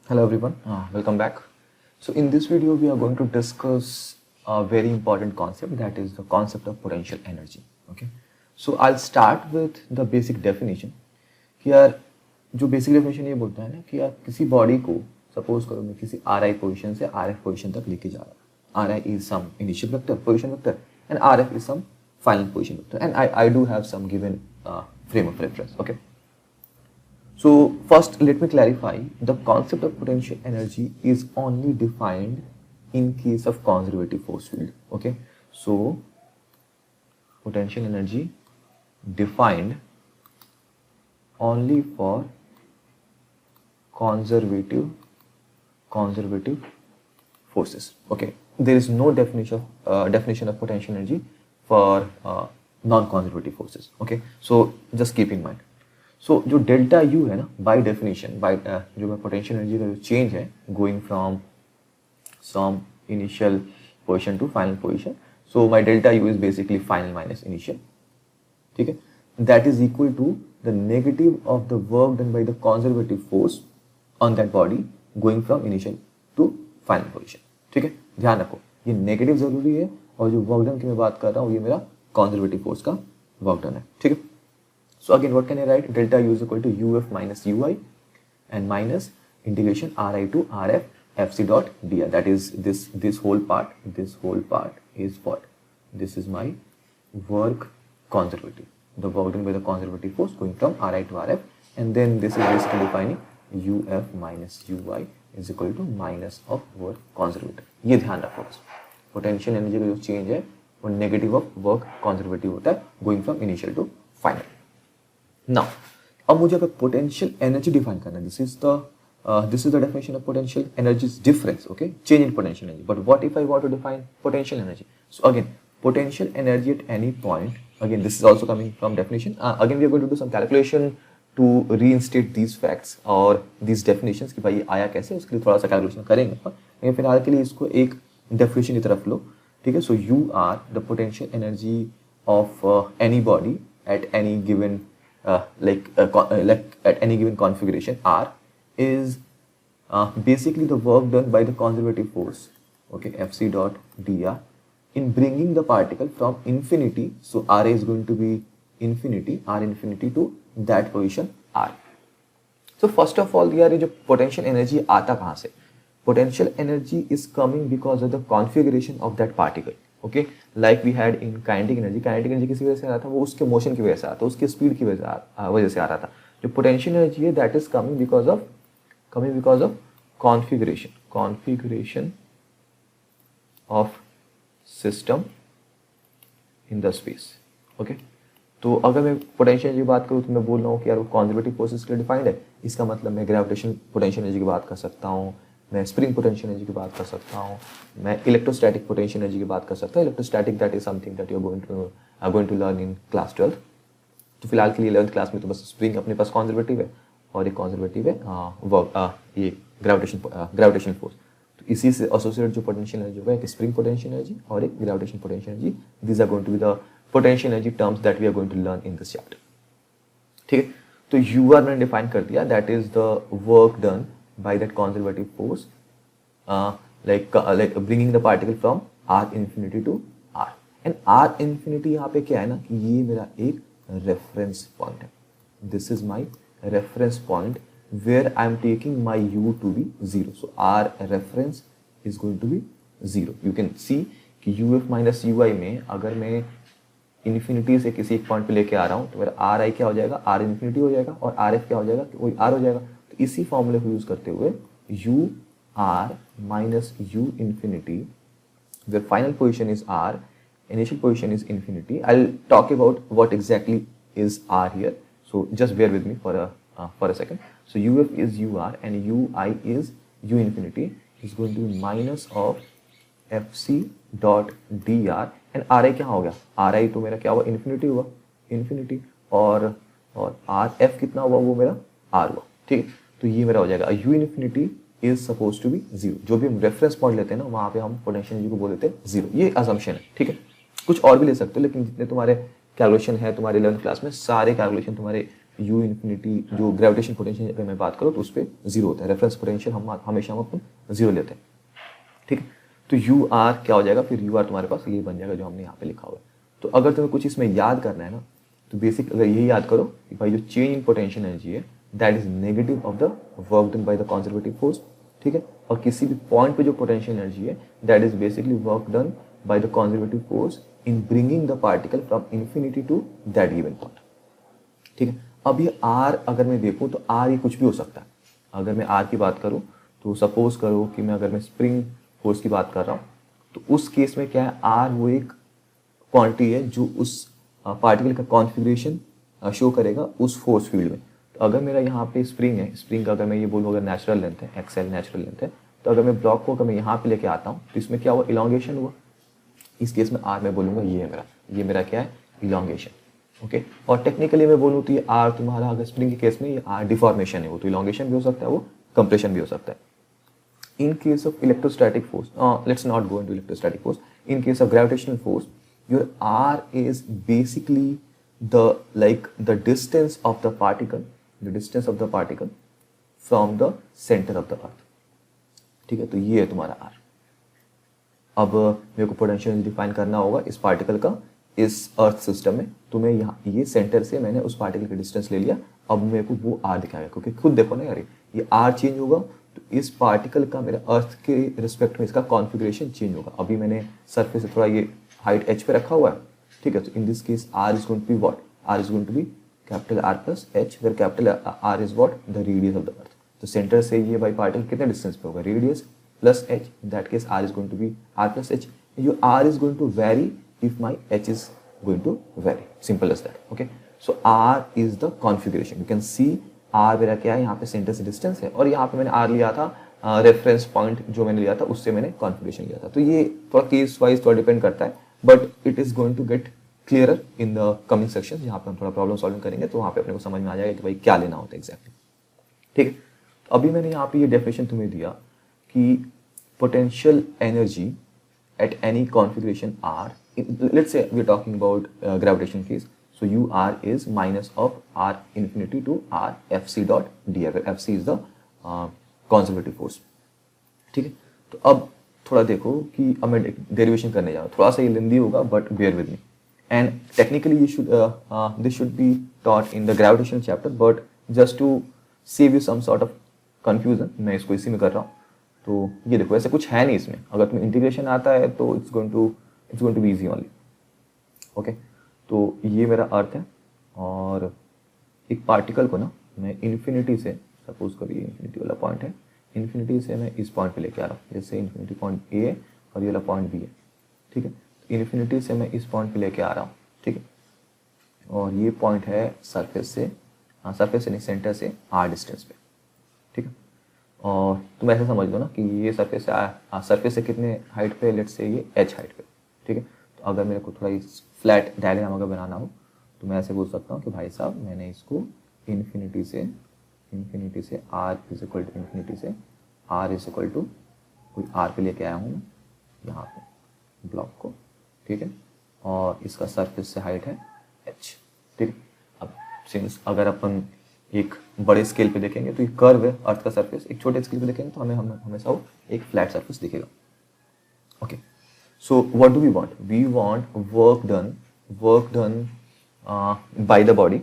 Hello everyone, welcome back. So in this video we are going to discuss a very important concept, that is the concept of potential energy. Okay, so I'll start with the basic definition कि यार जो basic definition ये बोलता है ना कि यार किसी बॉडी को सपोज करो मैं किसी RI पोजीशन से RF पोजीशन तक लेके जा रहा हूँ. RI is some initial vector, position vector, and RF is some final position vector, and I do have some given frame of reference. Okay. So first let me clarify, the concept of potential energy is only defined in case of conservative force field. Okay, so potential energy defined only for conservative forces. Okay, there is no definition of potential energy for non-conservative forces. Okay, so just keep in mind. सो जो delta U है ना, by definition जो मैं potential energy का जो change है going from some initial position to final position, so my delta U is basically final minus initial. ठीक है, that is equal to the negative of the work done by the conservative force on that body going from initial to final position. ठीक है, ध्यान रखो ये negative जरूरी है, और जो वर्क डन की मैं बात कर रहा हूँ ये मेरा कंजर्वेटिव फोर्स का वर्क डन है. ठीक है, so again what can I write? Delta U is equal to UF minus UI and minus integration RI to RF FC dot dr. That is this whole part is what? This is my work conservative, the work done by the conservative force going from RI to RF, and then this is basically defining UF minus UI is equal to minus of work conservative. ये ध्यान रखो बस. Potential energy का जो change है वो negative of work conservative होता है going from initial to final. Now, अब मुझे अगर पोटेंशियल एनर्जी डिफाइन करना है, this is the definition of potential energy difference. Okay, change in potential energy. But what if I want to define potential energy? So again potential energy at any point, again this is also coming from definition. Again we are going to do some calculation to reinstate these facts और these definitions कि भाई आया कैसे, उसके लिए थोड़ा सा calculation करेंगे. लेकिन फिलहाल के लिए इसको एक डेफिनेशन की तरफ लो. ठीक है, so U R the potential energy of any body at any given like at any given configuration R is basically the work done by the conservative force, okay, Fc dot dr in bringing the particle from infinity. So R is going to be infinity, R infinity to that position R. So first of all यार ये जो potential energy आता कहाँ से? Potential energy is coming because of the configuration of that particle. Okay, like we had in kinetic energy. Kinetic energy किसी वजह से आ रहा था, वो उसके मोशन की वजह से आ रहा था, उसके स्पीड की वजह से आ रहा था. जो पोटेंशियल एनर्जी है that is coming because of configuration of system in the space. Okay, तो अगर मैं पोटेंशियल एनर्जी की बात करूँ तो मैं बोल रहा हूँ कि यार वो कंजर्वेटिव फोर्सेस के लिए डिफाइंड है. इसका मतलब मैं ग्रेविटेशनल पोटेंशियल एनर्जी की बात कर सकता हूँ, मैं स्प्रिंग पोटेंशियल एनर्जी की बात कर सकता हूँ, मैं इलेक्ट्रोस्टैटिक पोटेंशियल एनर्जी की बात कर सकता हूँ. Electrostatic that is something that you are going to learn in class 12. तो फिलहाल के लिए 11th क्लास में तो बस स्प्रिंग अपने पास कंजर्वेटिव है और एक कंजर्वेटिव है ये ग्रेविटेशनल फोर्स. तो इसी से एसोसिएटेड जो पोटेंशियल एनर्जी होगा एक स्प्रिंग पोटेंशियल एनर्जी और एक gravitational potential energy. These are going to be the potential energy terms that we are going to learn in this chapter. ठीक है, तो यू आर मैंने डिफाइन कर दिया, that is the work done by that conservative force like bringing the particle from R infinity to R. and R infinity यहाँ पे क्या है ना कि ये मेरा एक रेफरेंस पॉइंट है. This is my reference point where I am taking my U to be 0. So R reference is going to be 0. You can see कि UF माइनस UI में अगर मैं इन्फिनिटी से किसी एक पॉइंट पे लेके आ रहा हूँ तो मेरा RI क्या हो जाएगा, R इन्फिनिटी हो जाएगा, और RF क्या हो जाएगा, वही R हो जाएगा. तो इसी फॉर्मूले को यूज करते हुए U R minus U infinity, where final position is R, initial position is infinity. I'll talk about what exactly is R here. So just bear with me for a second. So UF is UR and UI is U infinity is going to be minus of FC dot dr, and RI क्या हो गया? RI तो मेरा क्या हुआ? Infinity हुआ, infinity, और RF कितना हुआ? वो मेरा R हुआ. ठीक है, तो ये मेरा हो जाएगा U infinity is supposed to be 0. जो भी हम रेफरेंस पॉइंट लेते हैं ना वहां पे हम पोटेंशियल एनर्जी को बोल देते हैं 0. ये असम्पशन है. ठीक है, कुछ और भी ले सकते हो, लेकिन जितने तुम्हारे कैलकुलेशन है तुम्हारे 11th क्लास में, सारे कैलकुलेशन तुम्हारे यू इन्फिनिटी जो ग्रेविटेशन पोटेंशियल अगर मैं बात करूँ तो उस पर जीरो होता है, रेफरेंस पोटेंशियल हमेशा हम अपन जीरो लेते हैं, ठीक है। तो यू आर क्या हो जाएगा, फिर यू आर तुम्हारे पास ये बन जाएगा जो हमने यहाँ पे लिखा हुआ है। तो अगर तुम्हें कुछ इसमें याद करना है ना, तो बेसिक अगर यही याद करो कि भाई जो चेंज इन पोटेंशियल एनर्जी है that is negative of the work done by the conservative force, ठीक है। और किसी भी पॉइंट पे जो पोटेंशियल एनर्जी है that is basically work done by the conservative force in bringing the particle from infinity to that given point, ठीक है। अब ये आर अगर मैं देखूँ तो आर ये कुछ भी हो सकता है। अगर मैं आर की बात करूँ तो सपोज करो कि मैं अगर मैं स्प्रिंग फोर्स की बात कर रहा हूँ तो उस केस में क्या है, आर वो एक क्वांटिटी है जो उस पार्टिकल का कॉन्फ़िगरेशन शो करेगा उस फोर्स फील्ड में। तो अगर मेरा यहाँ पे स्प्रिंग है, स्प्रिंग का अगर मैं ये बोलूँ अगर नेचुरल लेंथ है, एक्सएल नेचुरल लेंथ है, तो अगर मैं ब्लॉक को अगर मैं यहाँ पे लेके आता हूँ तो इसमें क्या हुआ, इलॉन्गेशन हुआ। इस केस में आर मैं बोलूँगा ये है मेरा, ये मेरा क्या है, इलॉन्गेशन, ओके। और टेक्निकली मैं बोलूँ तो ये आर तुम्हारा अगर स्प्रिंग के केस में ये आर डिफॉर्मेशन है, वो तो इलॉन्गेशन भी हो सकता है, वो कंप्रेशन भी हो सकता है। In case of electrostatic force, let's not go into electrostatic force. In case of gravitational force, your R is basically the distance of the particle from the center of the earth, ठीक है। तो ये है तुम्हारा R। अब मेरे को potential define करना होगा इस पार्टिकल का इस अर्थ सिस्टम में, तो मैं यहाँ ये सेंटर से मैंने उस पार्टिकल का डिस्टेंस ले लिया। अब मेरे को वो R दिखाएगा, क्योंकि खुद देखो ना यार, ये R चेंज होगा तो इस पार्टिकल का मेरे अर्थ के रिस्पेक्ट में इसका कॉन्फ़िगरेशन चेंज होगा। अभी मैंने सरफेस से थोड़ा ये हाइट h पे रखा हुआ है, ठीक है। तो in this case R is going to be what, R is going to be capital R plus h, where capital R is what, the radius of the earth. तो सेंटर से ये बाई पार्टिकल कितने distance पे होगा, radius plus h, in that case R is going to be R plus h। Your R is going to vary if my h is going to vary, simple as that, okay। so R is the configuration, you can see R मेरा क्या है, यहाँ पे centre से distance है, और यहाँ पे मैंने R लिया था रेफरेंस पॉइंट जो मैंने लिया था उससे मैंने कॉन्फ़िगरेशन लिया था। तो ये थोड़ा केस वाइज थोड़ा डिपेंड करता है, but it is going to get clearer in the coming section, जहाँ पे हम थोड़ा प्रॉब्लम सॉल्विंग करेंगे तो वहाँ पे अपने को समझ में आ जाएगा कि भाई क्या लेना होता है एग्जैक्टली, ठीक है। तो अभी मैंने यहाँ पे ये डेफिनेशन तुम्हें दिया कि potential energy at any configuration R, let's say we are talking about gravitation case, so UR is minus of R infinity to R Fc dot dr, where Fc is the conservative force, ठीक है। तो अब थोड़ा देखो कि अब मैं derivation करने जा रहा हूँ, थोड़ा सा ये लेंदी होगा but bear with me, and technically ये should this should be taught in the gravitation chapter, but just to save you some sort of confusion मैं इसको इसी में कर रहा हूँ। तो ये देखो ऐसे कुछ है नहीं इसमें, अगर तुम्हें इंटीग्रेशन आता है तो it's going to be easy only, okay. तो ये मेरा अर्थ है, और एक पार्टिकल को ना मैं इन्फिनिटी से, सपोज करिए इन्फिनिटी वाला पॉइंट है, इन्फिनिटी से मैं इस पॉइंट पे लेके आ रहा हूँ, जैसे इन्फिनिटी पॉइंट ए है और ये वाला पॉइंट बी है, ठीक है। तो इन्फिनिटी से मैं इस पॉइंट पे लेके आ रहा हूँ, ठीक है। और ये पॉइंट है सरफेस से नहीं, सेंटर से आर डिस्टेंस पे, ठीक है। और तुम ऐसे समझ लो ना कि ये सरफेस से कितने हाइट पे, लेट्स से ये h हाइट पे, ठीक है। तो अगर मेरे को थोड़ा फ्लैट डायग्राम अगर बनाना हो तो मैं ऐसे बोल सकता हूँ कि भाई साहब मैंने इसको इन्फिनिटी से r is equal to infinity से r इज इक्वल टू कोई r पे लेके आया हूँ यहाँ पे ब्लॉक को, ठीक है। और इसका सरफेस से हाइट है h, ठीक है। अब सिंस अगर अपन एक बड़े स्केल पे देखेंगे तो ये कर्व है अर्थ का सरफेस, एक छोटे स्केल पे देखेंगे तो हमें हमेशा वो एक फ्लैट सरफेस दिखेगा, okay. So what do we want, we want work done by the body,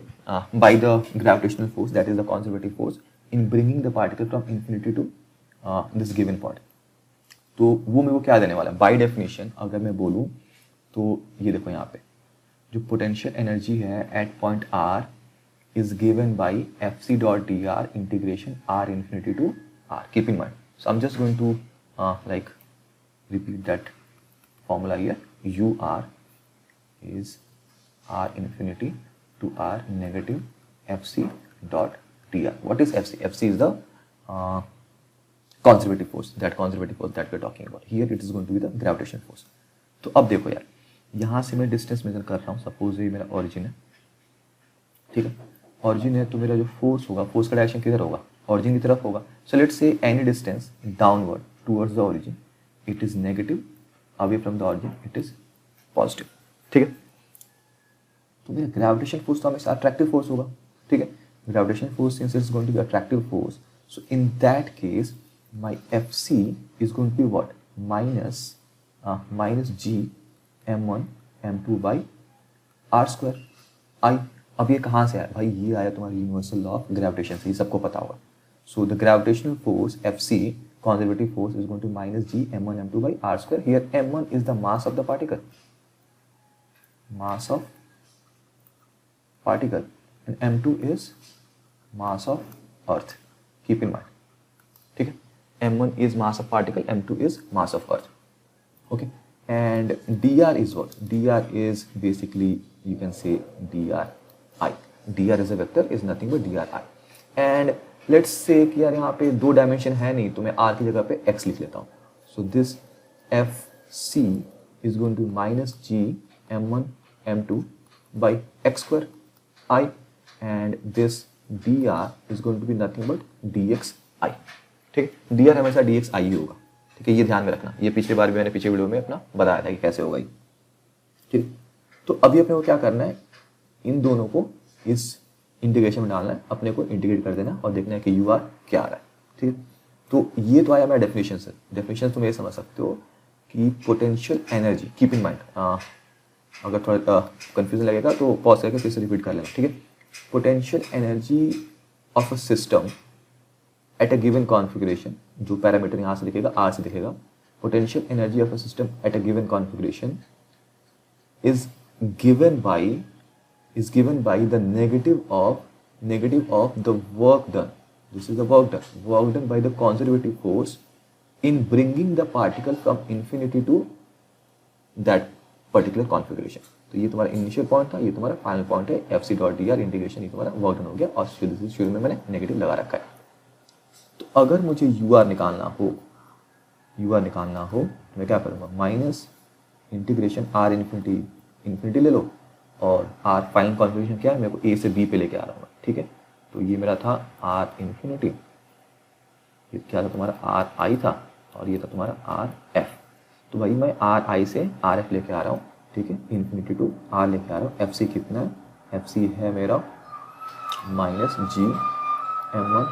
by the gravitational force, that is the conservative force, in bringing the particle from infinity to this given point। तो वो मेरे को क्या देने वाला है, by definition अगर मैं बोलूँ तो ये देखो यहाँ पे जो पोटेंशियल एनर्जी है at point R is given by Fc dot dr integration R infinity to R. Keep in mind. So I'm just going to like repeat that formula here. UR is R infinity to R negative Fc dot dr. What is Fc? Fc is the conservative force. That conservative force that we're talking about. Here it is going to be the gravitational force. तो अब देखो यार, यहाँ से मैं distance measure कर रहा हूँ, सपोज ये मेरा ओरिजिन है, ठीक है। ऑरिजिन है तो मेरा जो फोर्स होगा, फोर्स का डायरेक्शन किधर होगा, ऑरिजिन की तरफ होगा। So let's say any distance downward towards the origin it is negative, away from the origin it is positive, ठीक है। तो मेरा ग्रेविटेशन फोर्स तो हमेशा अट्रैक्टिव फोर्स होगा, ठीक है। gravitational force, since it's going to be attractive force, so in that case my Fc is going to be what? Minus g m1 m2 by r square I. अब ये कहाँ से आया भाई? ये आया तुम्हारा यूनिवर्सल लॉ ऑफ ग्रेविटेशन से, ये सबको पता होगा. So the gravitational force Fc, conservative force, is going to minus g m1 m2 by r square. Here m1 is the mass of the particle, mass of particle, and m2 is mass of earth. Keep in mind. ठीक है, m1 is mass of particle, m2 is mass of earth. Okay, and dr is what? Dr is basically, you can say dri. dr is a vector, is nothing but dri. And let's say कि यार यहाँ पे 2 dimension है नहीं, तो मैं r की जगह पे x लिख लेता हूँ. So this Fc is going to minus g m1 m2 by x square I, and this dr is going to be nothing but dxi. ठीक है, dr हमेशा dxi ही होगा. ठीक है, ये ध्यान में रखना. ये पिछली बार भी मैंने पिछले वीडियो में अपना बताया था कि कैसे होगा ये. ठीक, तो अभी अपने को क्या करना है, इन दोनों को इस इंटीग्रेशन में डालना है, अपने को इंटीग्रेट कर देना और देखना है कि यू आर क्या आ रहा है. ठीक है, तो ये तो आया मेरा डेफिनेशन से. डेफिनेशन तुम ये समझ सकते हो कि potential energy, keep in mind, अगर थोड़ा कंफ्यूजन लगेगा तो पॉज करके फिर से रिपीट कर लेना. ठीक है, potential energy of a system at a given configuration, जो पैरामीटर यहाँ से दिखेगा आर से दिखेगा, potential energy of a system at a given configuration is given by the negative of the work done. This is the work done by the conservative force in bringing the particle from infinity to that particular configuration. तो ये तुम्हारा initial point था, ये तुम्हारा final point है. Fc dot D R integration, ये तुम्हारा work done हो गया और शुरू में मैंने नेगेटिव लगा रखा है. तो अगर मुझे यू आर निकालना हो तो मैं क्या करूँगा? माइनस इंटीग्रेशन आर इन्फिनिटी ले लो, और आर फाइनल कॉन्फिगरेशन क्या है, मेरे को ए से बी पे लेके आ रहा हूँ. ठीक है, तो ये मेरा था आर इन्फिनिटी, ये क्या था तुम्हारा आर आई था, और ये था तुम्हारा आर एफ. तो भाई मैं आर आई से आर एफ लेके आ रहा हूँ. ठीक है, इन्फिनिटी टू आर लेके आ रहा हूँ. एफ सी कितना है? एफ सी है मेरा minus G m1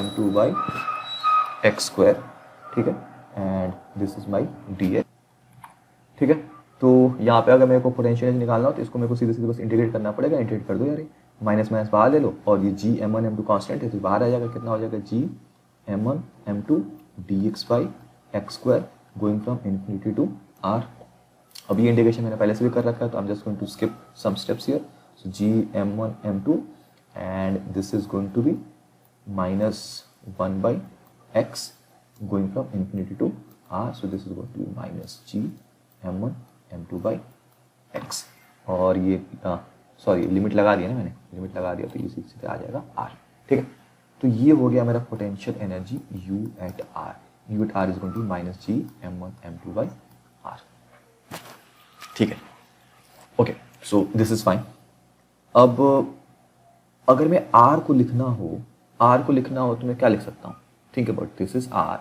m2 by X square. ठीक है, and this is my D H. ठीक है, तो यहाँ पे अगर मेरे को पोटेंशियल एनर्जी निकालना हो तो इसको मेरे को सीधे बस इंटीग्रेट करना पड़ेगा. इंटीग्रेट कर दो यार, माइनस माइनस बाहर ले लो, और ये जी m1 m2 कांस्टेंट है तो बाहर आ जाएगा. कितना हो जाएगा? G m1 m2 dx by X square going from infinity to R. अब ये इंटीग्रेशन मैंने पहले से भी कर रखा है, तो I am just going to skip some steps here. So G m1 m2 and this is going to be minus 1 by X going from infinity to R. So this is going to be minus G m1 m2 by X. और ये sorry limit लगा दिया ना मैंने, limit लगा दिया तो ये सीधे आ जाएगा r. ठीक है, तो ये हो गया मेरा potential energy u at r. u at r is going to minus G m1 m2 by r. ठीक है, okay, so this is fine. अब अगर मैं r को लिखना हो तो मैं क्या लिख सकता हूँ? Think about, this is r.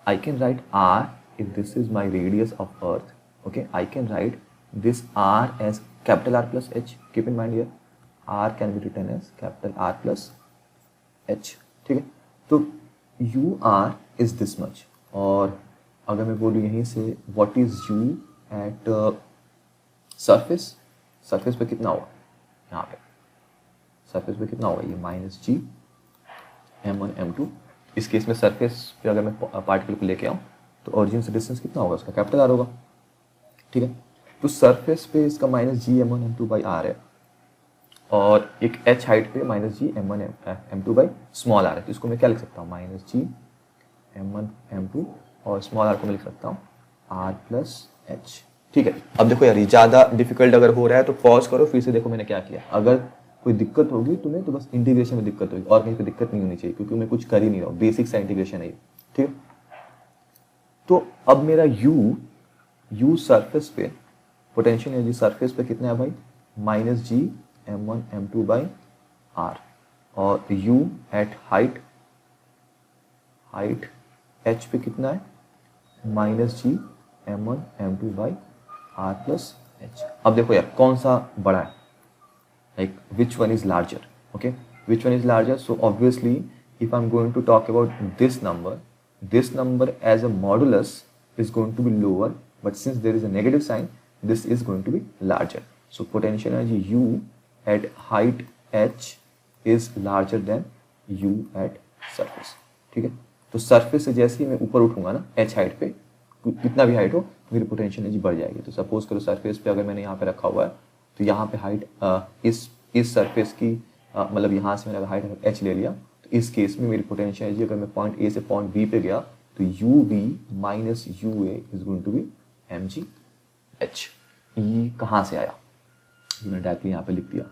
I can write r if this is my radius of earth. Okay, I can write this r as capital R plus h. Keep in mind here, r can be written as capital R plus h. ठीक है, तो u r is this much. और अगर मैं बोलूँ यहीं से what is u at surface पे कितना होगा? यहाँ पे सरफेस पे कितना होगा? ये माइनस जी m1 m2. इस केस में सरफेस पे अगर मैं पार्टिकल को लेके आऊँ तो ओरिजिन से डिस्टेंस कितना होगा? उसका कैपिटल आर होगा. ठीक है, तो सरफेस पे इसका minus G m1 m2 by are है, और एक h हाइट पे minus G m1 m2 by small R है. तो इसको मैं क्या लिख सकता हूँ? माइनस जी m1 m2, और स्मॉल आर को मैं लिख सकता हूँ r प्लस h. ठीक है, अब देखो यार, ये ज़्यादा डिफिकल्ट अगर हो रहा है तो पॉज करो, फिर से देखो मैंने क्या किया. अगर कोई दिक्कत होगी तुम्हें तो बस इंटीग्रेशन में दिक्कत होगी, और कहीं पर दिक्कत नहीं होनी चाहिए, क्योंकि मैं कुछ कर ही नहीं रहा हूँ. बेसिक सा इंटीग्रेशन है ये. ठीक है, तो अब मेरा u सरफेस पे, पोटेंशियल एनर्जी सरफेस पे कितना है भाई? Minus G m1 m2 by R. और u एट हाइट h पे कितना है? Minus G m1 m2 by are plus h. अब देखो यार, कौन सा बड़ा है? Like which one is larger? Okay, which one is larger? So obviously if I'm going to talk about this number as a modulus is going to be lower, but since there is a negative sign, this is going to be larger. So potential energy U at height h is larger than U at surface. ठीक है, तो surface से जैसे ही मैं ऊपर उठूंगा ना h height पे, कितना भी हाइट हो, मेरी पोटेंशियल एनर्जी बढ़ जाएगी. तो सपोज करो सरफेस पे अगर मैंने यहाँ पे रखा हुआ है, तो यहाँ पे हाइट इस सरफेस की मतलब यहाँ से मैंने हाइट h ले लिया, तो इस केस में मेरी पोटेंशियल एनर्जी अगर मैं पॉइंट ए से पॉइंट बी पे गया, तो U B minus U A is going to be M G H. ये कहाँ से आया, ये मैंने डायरेक्टली यहाँ पे लिख दिया,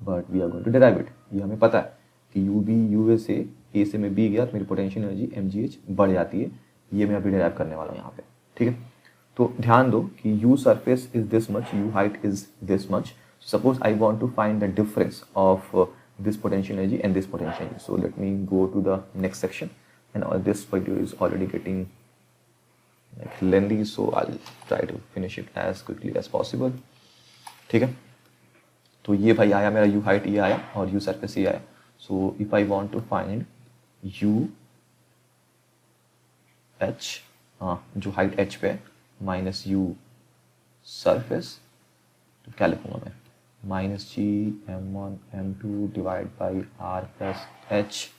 but we are going to derive it. ये हमें पता है कि यू बी यू ए से मैं बी गया तो मेरी potential energy M G H बढ़ जाती है. ये मैं अभी डिराइव करने वाला हूँ यहाँ पे. ठीक है, तो ध्यान दो कि U surface is this much, U height is this much. Suppose I want to find the difference of this potential energy and this potential energy. So let me go to the next section, and this video is already getting like lengthy, so I'll try to finish it as quickly as possible. ठीक है, तो ये भाई आया मेरा u height, ये आया और u surface ये आया. So if I want to find u h जो height h पे minus u surface, तो क्या लिखूंगा मैं, minus G M one M two divide by are plus H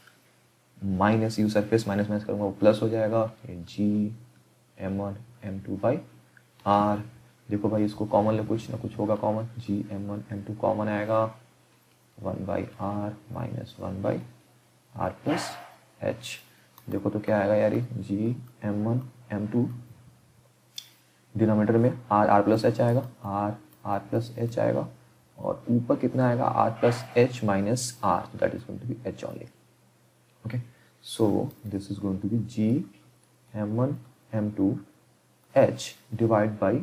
minus u surface, minus minus करूँगा वो प्लस हो जाएगा, ये G M one M two by r. देखो भाई इसको कॉमन ले, कुछ ना कुछ होगा common, G M one M two common आएगा, one by r minus one by are plus h. देखो तो क्या आएगा यार, ये G M one M to denominator में आर प्लस एच आएगा, आर प्लस एच आएगा, और ऊपर कितना आएगा, R plus H minus R, that is going to be H only. Okay, so this is going to be G M one M two H divide by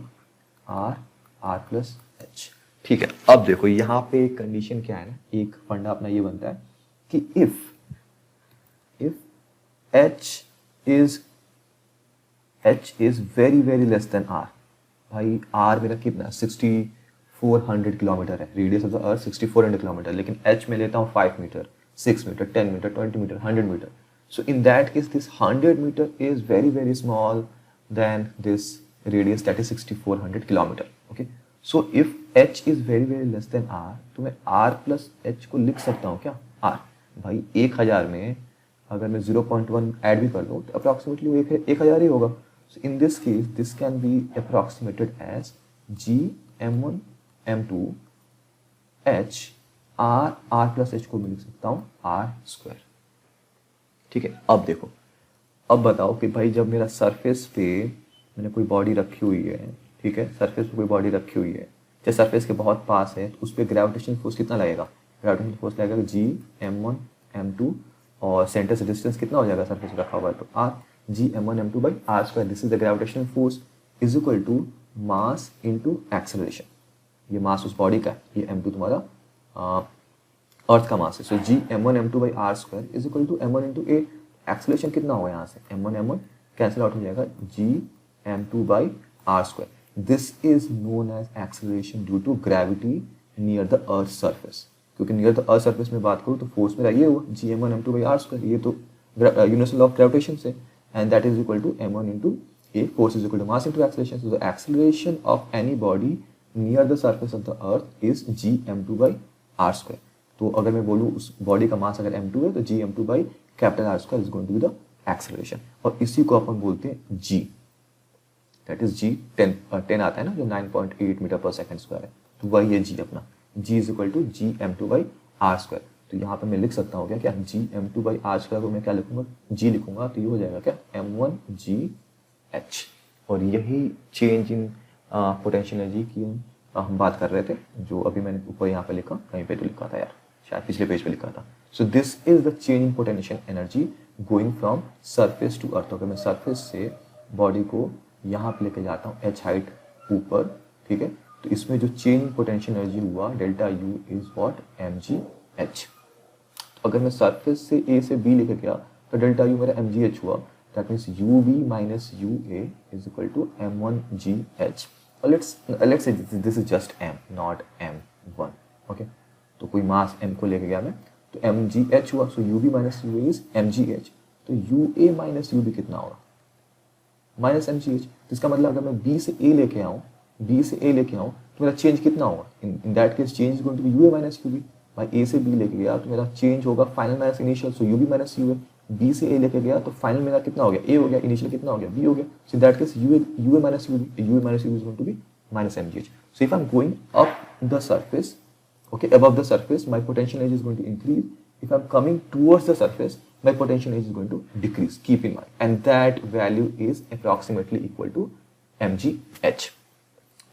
are plus H. ठीक है, अब देखो यहाँ पे एक कंडीशन क्या है ना, एक फंडा अपना ये बनता है कि if h is very less than r. भाई r मेरा कितना 6400 किलोमीटर है, radius of the earth 6400 kilometre, लेकिन h में लेता हूँ 5 metre, 6 metre, 10 metre, 20 metre, 100 metre. So in that case this 100 metre is very small than this radius that is 6400 kilometre. Okay, so if h is very less than r, तो मैं r plus h को लिख सकता हूँ क्या, r. भाई 1000 में अगर मैं 0.1 ऐड भी कर दूँ तो अप्रॉक्सीमेटली वो 1000 ही होगा. So in this case this can be approximated as G m1 m2 h r plus h को मैं लिख सकता हूँ r स्क्वायर. ठीक है, अब देखो, अब बताओ कि भाई जब मेरा सरफेस पे मैंने कोई बॉडी रखी हुई है, ठीक है, सरफेस पे कोई बॉडी रखी हुई है, जैसे सरफेस के बहुत पास है, तो उस पर ग्रेविटेशन फोर्स कितना लगेगा, ग्रेविटेशन फोर्स लगेगा जी m1 m2, और सेंटर से डिस्टेंस कितना हो जाएगा सरफेस पे रखा हुआ है, तो r G m1 m2 by R square. This is the gravitation force is equal to mass into acceleration. ये मास उस बॉडी का है, ये m2 तुम्हारा अर्थ का मास है. So G m1 m2 by R square is equal to m1 into A. Acceleration कितना होगा यहाँ से, m1 कैंसिल आउट हो जाएगा, G m2 by R square. This is known as acceleration due to gravity near the earth surface. क्योंकि near the earth surface में बात करूँ तो फोर्स मेरा ये हुआ जी m1 m2 by R square, ये तो यूनिवर्सल लॉ ऑफ ग्रेविटेशन से, and that is equal to m1 into A. Force is equal to mass into acceleration. So the acceleration of any body near the surface of the earth is G m2 by R square. तो अगर मैं बोलूँ उस body का मास अगर m2 है, तो G m2 by capital R square is going to be the acceleration. और इसी को अपन बोलते हैं g, दैट इज जी 10 आता है ना, जो 9.8 मीटर पर सेकेंड स्क्वायर है, तो वही है g अपना. g is equal to G m2 by R square. तो यहाँ पे मैं लिख सकता हूँ क्या जी m2 बाई आर स्क्वायर को मैं क्या लिखूंगा, g लिखूंगा, तो ये हो जाएगा क्या m1 g h. और यही चेंज इन पोटेंशियल एनर्जी की हम बात कर रहे थे, जो अभी मैंने ऊपर यहाँ पे लिखा, कहीं पे तो लिखा था यार, शायद पिछले पेज पे लिखा था. So this is the change in potential energy going from surface to earth. अगर मैं सरफेस से बॉडी को यहाँ पे लेके जाता हूँ h हाइट ऊपर, ठीक है, तो इसमें जो चेंज इन पोटेंशियल एनर्जी हुआ delta U is what M G H. अगर मैं सरफेस से ए से बी लेके गया तो डेल्टा यू मेरा एम जी एच हुआ. That means U B minus U A is equal to m1 G H. let's say this is just m, not m1. Okay, तो कोई मास m को लेके गया मैं, तो mgh हुआ, सो ub minus ua is mgh, तो ua माइनस ub कितना होगा, माइनस mgh। तो इसका मतलब अगर मैं b से a लेके आऊँ, तो मेरा चेंज कितना होगा, in that case change is going to be ua minus ub। भाई a से b लेके गया तो मेरा चेंज होगा फाइनल माइनस इनिशियल, सो ub माइनस ua। b से a लेके गया तो फाइनल मेरा कितना हो गया, a हो गया, इनिशियल कितना हो गया, b हो गया, so in that case ua minus ub, ua minus ub is going to be minus mgh. So if I'm going up the surface, okay, above the surface, my potential energy is going to increase. If I'm coming towards the surface, my potential energy is going to decrease. Keep in mind, and that value is approximately equal to mgh.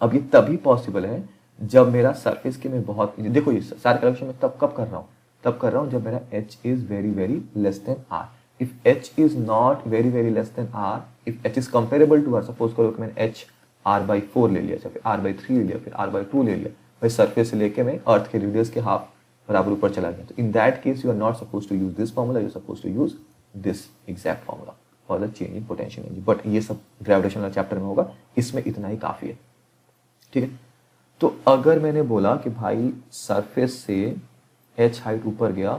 अब ये तभी possible है जब मेरा surface के में बहुत, देखो ये सारे कैलकुलेशन में कब कर रहा हूँ जब मेरा h is very very less than r. If h is not very very less than r, if h is comparable to r, suppose करो कि मैंने h r/4 ले लिया, फिर r/3 ले लिया, फिर r/2 ले लिया, भाई सरफेस से लेके मैं अर्थ के रेडियस के हाफ बराबर ऊपर चला गया, तो in that case you are not suppose to use this formula, you are suppose to use this exact formula for the change in potential energy. But ये सब ग्रेविटेशन वाला चैप्टर में होगा, इसमें इतना ही काफी है, ठीक है। तो अगर मैंने बोला कि भाई सरफेस से h हाइट ऊपर गया,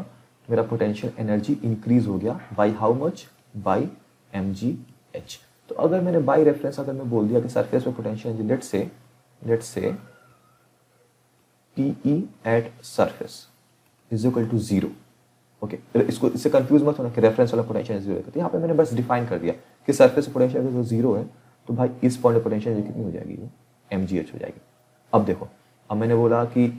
मेरा पोटेंशियल एनर्जी इंक्रीज हो गया by how much, by mgh। तो अगर मैंने बाई रेफरेंस अगर मैं बोल दिया कि सरफेस पे potential energy let's say PE at surface is equal to 0, okay, इसको इससे कंफ्यूज मत होना कि रेफरेंस वाला पोटेंशियल एनर्जी 0 है, तो यहाँ पे मैंने बस डिफाइन कर दिया कि सरफेस पे पोटेंशियल एनर्जी 0 है, तो भाई इस पॉइंट पे पोटेंशियल एनर्जी कितनी हो जाएगी, mgh हो जाएगी। अब देखो, अब मैंने बोला कि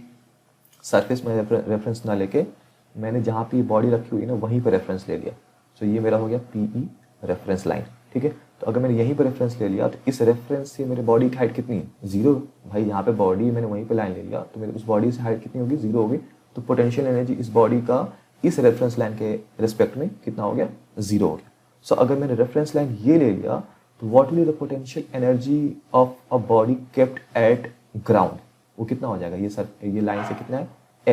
सरफेस में रेफरेंस ना लेके मैंने जहाँ पे बॉडी रखी हुई ना वहीं पे रेफरेंस ले लिया, सो ये मेरा हो गया PE रेफरेंस लाइन, ठीक है। तो अगर मैंने यहीं पर रेफरेंस ले लिया तो इस रेफरेंस से मेरे बॉडी की हाइट कितनी है, 0। भाई यहाँ पे बॉडी मैंने वहीं पे लाइन ले लिया तो मेरे उस बॉडी से हाइट कितनी होगी, 0 होगी, तो पोटेंशियल एनर्जी इस बॉडी का इस रेफरेंस लाइन के रिस्पेक्ट में कितना हो गया, 0 हो गया। सो अगर मैंने रेफरेंस लाइन ये ले लिया तो what will be the potential energy of a body kept at ground, वो कितना हो जाएगा, ये लाइन से कितना है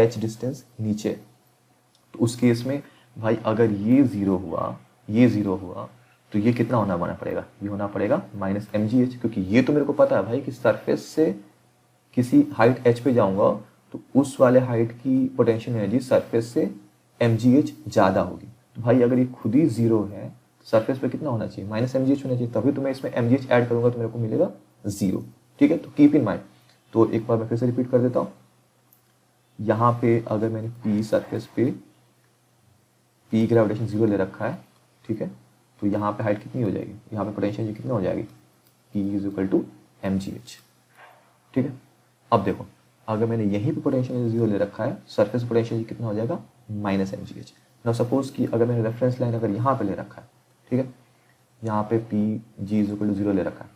h डिस्टेंस नीचे। तो उस केस में भाई अगर ये 0 हुआ तो ये कितना होना पड़ेगा, ये होना पड़ेगा माइनस mgh, क्योंकि ये तो मेरे को पता है भाई कि सरफेस से किसी हाइट h पे जाऊंगा तो उस वाले हाइट की पोटेंशियल एनर्जी सरफेस से mgh ज़्यादा होगी। तो भाई अगर ये खुद ही 0 है तो सरफेस पे कितना होना चाहिए, माइनस mgh होना चाहिए, तभी तो मैं इसमें mgh ऐड करूंगा तो मेरे को मिलेगा 0, ठीक है। तो कीप इन माइंड, तो एक बार मैं फिर से रिपीट कर देता हूँ, यहाँ पे अगर मैंने P सरफेस पे P ग्रेविटेशन 0 ले रखा है, ठीक है, तो यहाँ पे हाइट कितनी हो जाएगी, यहाँ पे पोटेंशियल एनर्जी कितनी हो जाएगी, P is equal to mgh, ठीक है। अब देखो, अगर मैंने यहीं पे पोटेंशियल एनर्जी 0 ले रखा है, सरफेस पोटेंशियल एनर्जी कितना हो जाएगा, माइनस mgh। नाउ सपोज कि अगर मैंने रेफरेंस लाइन अगर यहाँ पे ले रखा है, ठीक है, यहाँ पे P g is equal to 0 ले रखा है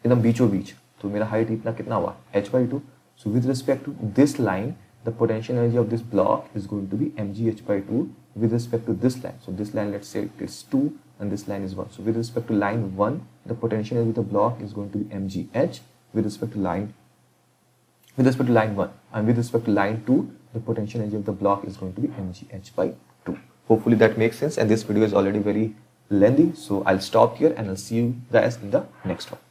एकदम बीचों बीच, तो मेरा हाइट इतना कितना हुआ, h/2। So with respect to this line the potential energy of this block is going to be mgh/2 with respect to this line. So this line, let's say it is 2 and this line is 1. So with respect to line 1, the potential energy of the block is going to be mgh with respect to line 1, and with respect to line 2, the potential energy of the block is going to be mgh/2. Hopefully that makes sense, and this video is already very lengthy, so I'll stop here and I'll see you guys in the next one.